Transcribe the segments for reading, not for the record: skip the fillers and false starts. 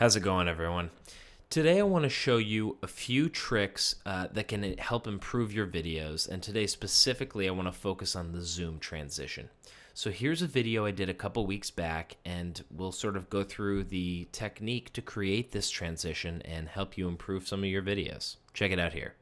How's it going, everyone? Today I want to show you a few tricks that can help improve your videos, and today specifically I want to focus on the zoom transition. So here's a video I did a couple weeks back, and we'll sort of go through the technique to create this transition and help you improve some of your videos. Check it out here.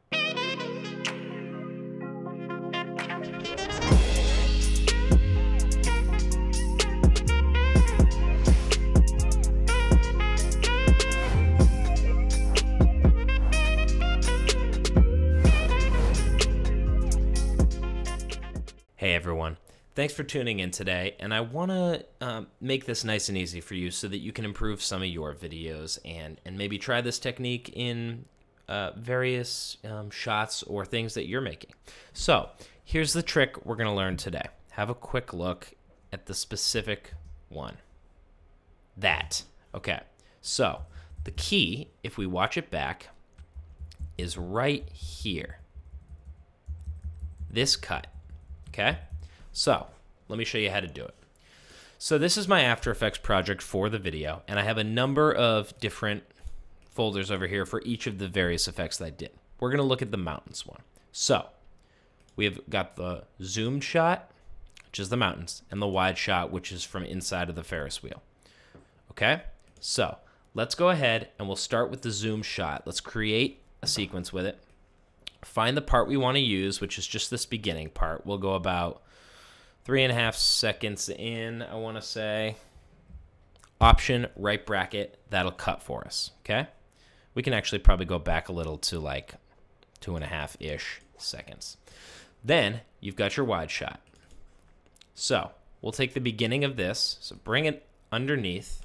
Hey everyone, thanks for tuning in today, and I want to make this nice and easy for you so that you can improve some of your videos and maybe try this technique in various shots or things that you're making. So here's the trick we're going to learn today. Have a quick look at the specific one. Okay, so the key, if we watch it back, is right here. This cut. Okay, so let me show you how to do it. So this is my After Effects project for the video, and I have a number of different folders over here for each of the various effects that I did. We're going to look at the mountains one. So we have got the zoomed shot, which is the mountains, and the wide shot, which is from inside of the Ferris wheel. Okay, so let's go ahead and we'll start with the zoom shot. Let's create a sequence with it. Find the part we want to use, which is just this beginning part. We'll go about 3.5 seconds in, I want to say. Option, right bracket, that'll cut for us, okay? We can actually probably go back a little to like 2.5-ish seconds. Then you've got your wide shot. So we'll take the beginning of this, so bring it underneath,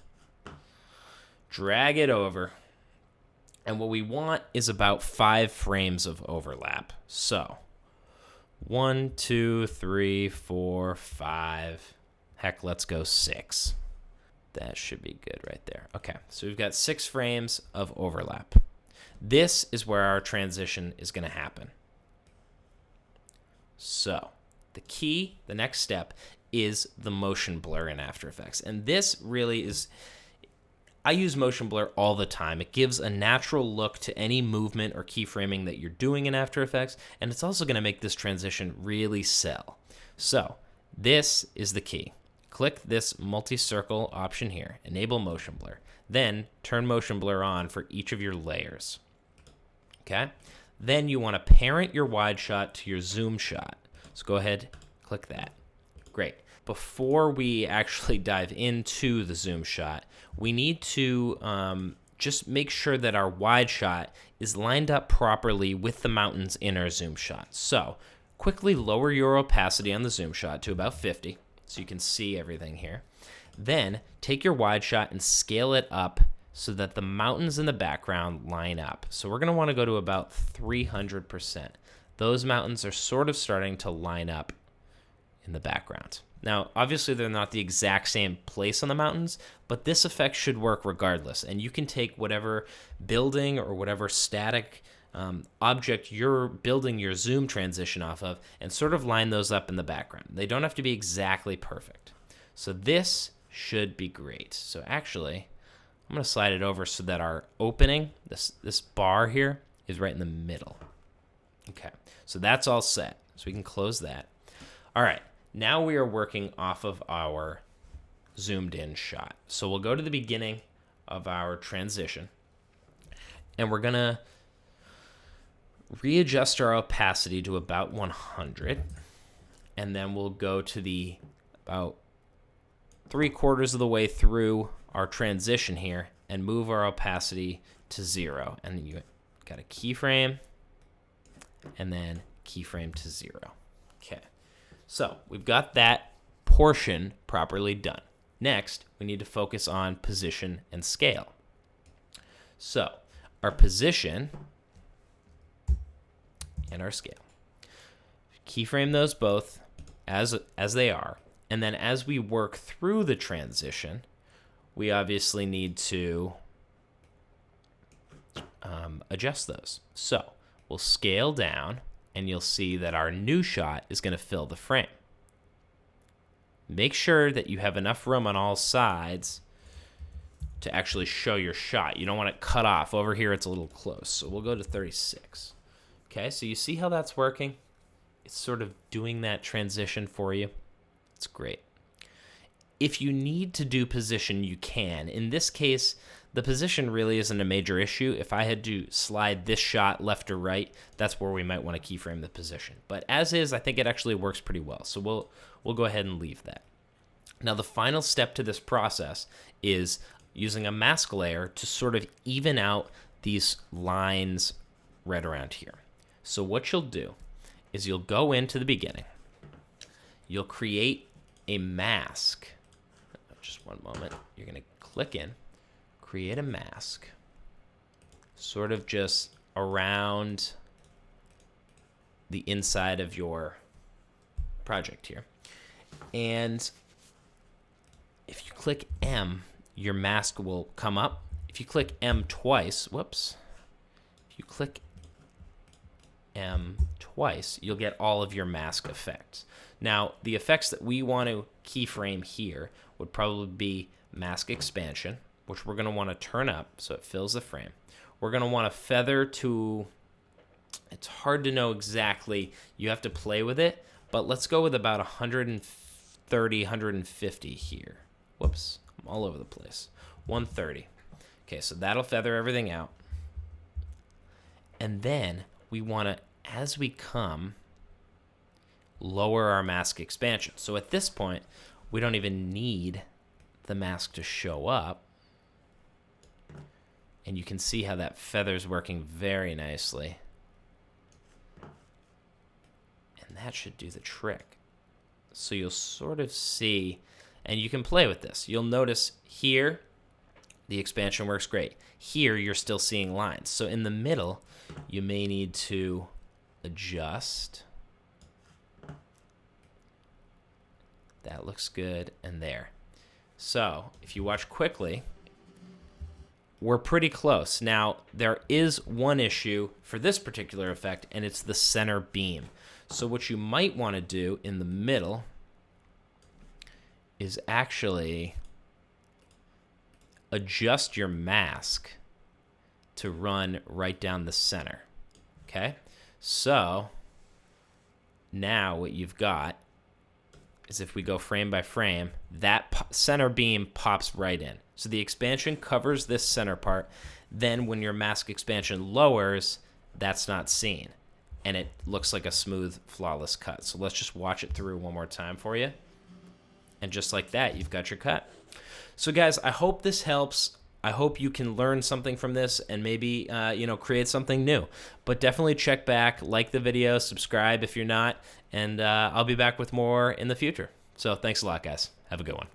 drag it over, and what we want is about 5 frames of overlap. So 1, 2, 3, 4, 5. Heck, let's go 6. That should be good right there. Okay, so we've got 6 frames of overlap. This is where our transition is going to happen. So the key, the next step, is the motion blur in After Effects. And this really is... I use motion blur all the time. It gives a natural look to any movement or keyframing that you're doing in After Effects, and it's also going to make this transition really sell. So this is the key. Click this multi-circle option here, enable motion blur. Then turn motion blur on for each of your layers. Okay? Then you want to parent your wide shot to your zoom shot. So go ahead, click that. Great. Before we actually dive into the zoom shot, we need to just make sure that our wide shot is lined up properly with the mountains in our zoom shot. So quickly lower your opacity on the zoom shot to about 50 so you can see everything here. Then take your wide shot and scale it up so that the mountains in the background line up. So we're going to want to go to about 300%. Those mountains are sort of starting to line up in the background. Now, obviously, they're not the exact same place on the mountains, but this effect should work regardless. And you can take whatever building or whatever static object you're building your zoom transition off of and sort of line those up in the background. They don't have to be exactly perfect. So this should be great. So actually, I'm going to slide it over so that our opening, this bar here, is right in the middle. Okay, so that's all set. So we can close that. All right. Now we are working off of our zoomed in shot. So we'll go to the beginning of our transition, and we're going to readjust our opacity to about 100, and then we'll go to the about 3/4 of the way through our transition here and move our opacity to 0. And then you got a keyframe, and then keyframe to 0. Okay. So we've got that portion properly done. Next, we need to focus on position and scale. So our position and our scale. Keyframe those both as they are. And then as we work through the transition, we obviously need to adjust those. So we'll scale down, and you'll see that our new shot is going to fill the frame. Make sure that you have enough room on all sides to actually show your shot. You don't want it cut off. Over here, it's a little close. So we'll go to 36. Okay, so you see how that's working? It's sort of doing that transition for you. It's great. If you need to do position, you can. In this case, the position really isn't a major issue. If I had to slide this shot left or right, that's where we might want to keyframe the position. But as is, I think it actually works pretty well. So we'll go ahead and leave that. Now, the final step to this process is using a mask layer to sort of even out these lines right around here. So what you'll do is you'll go into the beginning. You'll create a mask. Just one moment. You're going to click in, create a mask, sort of just around the inside of your project here. And if you click M, your mask will come up. If you click M twice, whoops. If you click M twice, you'll get all of your mask effects. Now, the effects that we want to keyframe here would probably be mask expansion, which we're going to want to turn up so it fills the frame. We're going to want to feather to, it's hard to know exactly, you have to play with it, but let's go with about 130, 150 here. Whoops, I'm all over the place. 130. Okay, so that'll feather everything out. And then we want to, as we come, lower our mask expansion. So at this point, we don't even need the mask to show up. And you can see how that feather's working very nicely. And that should do the trick. So you'll sort of see, and you can play with this. You'll notice here, the expansion works great. Here, you're still seeing lines. So in the middle, you may need to adjust. That looks good, and there. So if you watch quickly, we're pretty close. Now, there is one issue for this particular effect, and it's the center beam. So what you might want to do in the middle is actually adjust your mask to run right down the center. Okay? So now what you've got is if we go frame by frame, that center beam pops right in. So the expansion covers this center part. Then when your mask expansion lowers, that's not seen. And it looks like a smooth, flawless cut. So let's just watch it through one more time for you. And just like that, you've got your cut. So guys, I hope this helps. I hope you can learn something from this and maybe, create something new. But definitely check back, like the video, subscribe if you're not, and I'll be back with more in the future. So thanks a lot, guys. Have a good one.